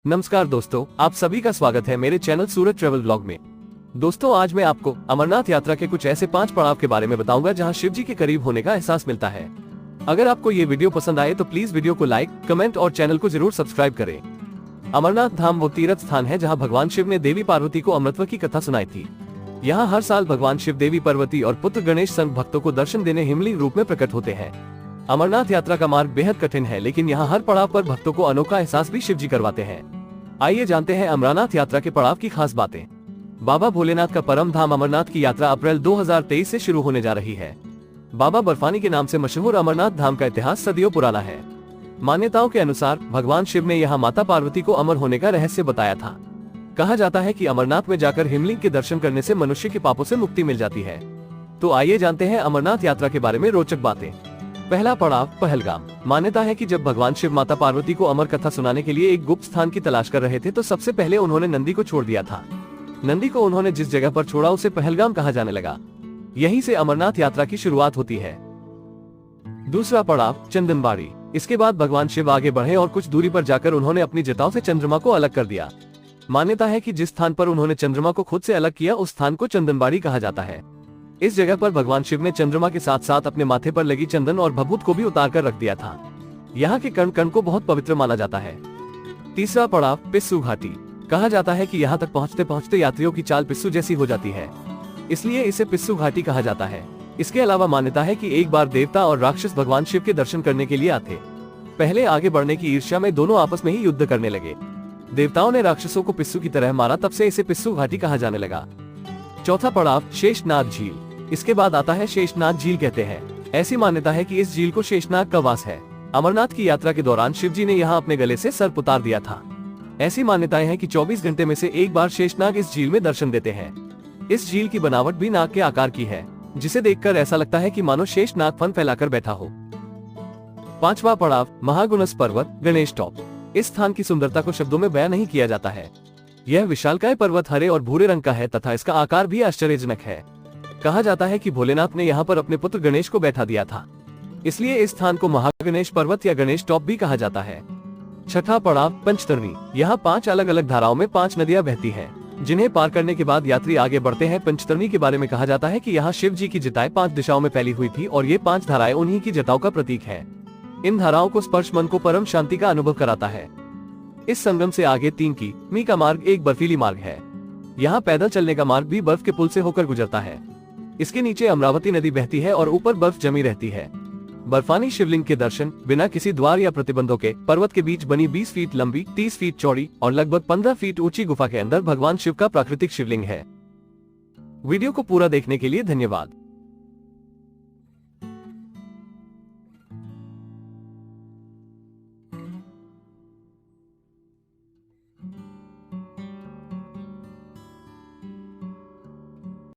नमस्कार दोस्तों, आप सभी का स्वागत है मेरे चैनल सूरत ट्रेवल ब्लॉग में। दोस्तों, आज मैं आपको अमरनाथ यात्रा के कुछ ऐसे 5 पड़ाव के बारे में बताऊंगा जहां शिव जी के करीब होने का एहसास मिलता है। अगर आपको ये वीडियो पसंद आए तो प्लीज वीडियो को लाइक, कमेंट और चैनल को जरूर सब्सक्राइब करें। अमरनाथ धाम वो तीर्थ स्थान है जहाँ भगवान शिव ने देवी पार्वती को अमृतत्व की कथा सुनाई थी। यहाँ हर साल भगवान शिव, देवी पार्वती और पुत्र गणेश संग भक्तों को दर्शन देने हिमली रूप में प्रकट होते हैं। अमरनाथ यात्रा का मार्ग बेहद कठिन है, लेकिन यहाँ हर पड़ाव पर भक्तों को अनोखा एहसास भी शिव जी करवाते हैं। आइए जानते हैं अमरनाथ यात्रा के पड़ाव की खास बातें। बाबा भोलेनाथ का परम धाम अमरनाथ की यात्रा अप्रैल 2023 से शुरू होने जा रही है। बाबा बर्फानी के नाम से मशहूर अमरनाथ धाम का इतिहास सदियों पुराना है। मान्यताओं के अनुसार भगवान शिव ने यहाँ माता पार्वती को अमर होने का रहस्य बताया था। कहा जाता है कि अमरनाथ में जाकर हिमलिंग के दर्शन करने से मनुष्य के पापों से मुक्ति मिल जाती है। तो आइए जानते हैं अमरनाथ यात्रा के बारे में रोचक बातें। पहला पड़ाव, पहलगाम। मान्यता है कि जब भगवान शिव माता पार्वती को अमर कथा सुनाने के लिए एक गुप्त स्थान की तलाश कर रहे थे तो सबसे पहले उन्होंने नंदी को छोड़ दिया था। नंदी को उन्होंने जिस जगह पर छोड़ा उसे पहलगाम कहा जाने लगा। यहीं से अमरनाथ यात्रा की शुरुआत होती है। दूसरा पड़ाव, चंदनबाड़ी। इसके बाद भगवान शिव आगे बढ़े और कुछ दूरी पर जाकर उन्होंने अपनी जटाओं से चंद्रमा को अलग कर दिया। मान्यता है कि जिस स्थान पर उन्होंने चंद्रमा को खुद से अलग किया उस स्थान को चंदनबाड़ी कहा जाता है। इस जगह पर भगवान शिव ने चंद्रमा के साथ साथ अपने माथे पर लगी चंदन और भभूत को भी उतार कर रख दिया था। यहाँ के कण कण को बहुत पवित्र माना जाता है। तीसरा पड़ाव, पिस्सू घाटी। कहा जाता है कि यहाँ तक पहुँचते पहुँचते यात्रियों की चाल पिस्सू जैसी हो जाती है, इसलिए इसे पिस्सू घाटी कहा जाता है। इसके अलावा मान्यता है कि एक बार देवता और राक्षस भगवान शिव के दर्शन करने के लिए आते। पहले आगे बढ़ने की ईर्ष्या में दोनों आपस में ही युद्ध करने लगे। देवताओं ने राक्षसों को पिस्सू की तरह मारा, तब से इसे पिस्सू घाटी कहा जाने लगा। चौथा पड़ाव, शेषनाग झील। इसके बाद आता है शेषनाग झील कहते हैं। ऐसी मान्यता है कि इस झील को शेषनाग का वास है। अमरनाथ की यात्रा के दौरान शिव जी ने यहाँ अपने गले से सर्प उतार दिया था। ऐसी मान्यताएं हैं कि 24 घंटे में से एक बार शेषनाग इस झील में दर्शन देते हैं। इस झील की बनावट भी नाग के आकार की है, जिसे देखकर ऐसा लगता है कि मानो शेषनाग फन फैलाकर बैठा हो। पांचवा पड़ाव, महागुणस पर्वत, गणेश टॉप। इस स्थान की सुंदरता को शब्दों में बयां नहीं किया जाता है। यह विशालकाय पर्वत हरे और भूरे रंग का है तथा इसका आकार भी आश्चर्यजनक है। कहा जाता है कि भोलेनाथ ने यहाँ पर अपने पुत्र गणेश को बैठा दिया था, इसलिए इस स्थान को महागणेश पर्वत या गणेश टॉप भी कहा जाता है। छठा पड़ाव, पंचतरणी। यहाँ 5 अलग अलग धाराओं में 5 नदियां बहती हैं, जिन्हें पार करने के बाद यात्री आगे बढ़ते हैं। पंचतरणी के बारे में कहा जाता है कि यहाँ शिव जी की जटाएं 5 दिशाओं में फैली हुई थी और ये 5 धाराएं उन्हीं की जटाओं का प्रतीक है। इन धाराओं को स्पर्श मन को परम शांति का अनुभव कराता है। इस संगम से आगे 3 किमी का मार्ग एक बर्फीली मार्ग है। यहाँ पैदल चलने का मार्ग भी बर्फ के पुल से होकर गुजरता है। इसके नीचे अमरावती नदी बहती है और ऊपर बर्फ जमी रहती है। बर्फानी शिवलिंग के दर्शन बिना किसी द्वार या प्रतिबंधों के पर्वत के बीच बनी 20 फीट लंबी, 30 फीट चौड़ी और लगभग 15 फीट ऊंची गुफा के अंदर भगवान शिव का प्राकृतिक शिवलिंग है। वीडियो को पूरा देखने के लिए धन्यवाद।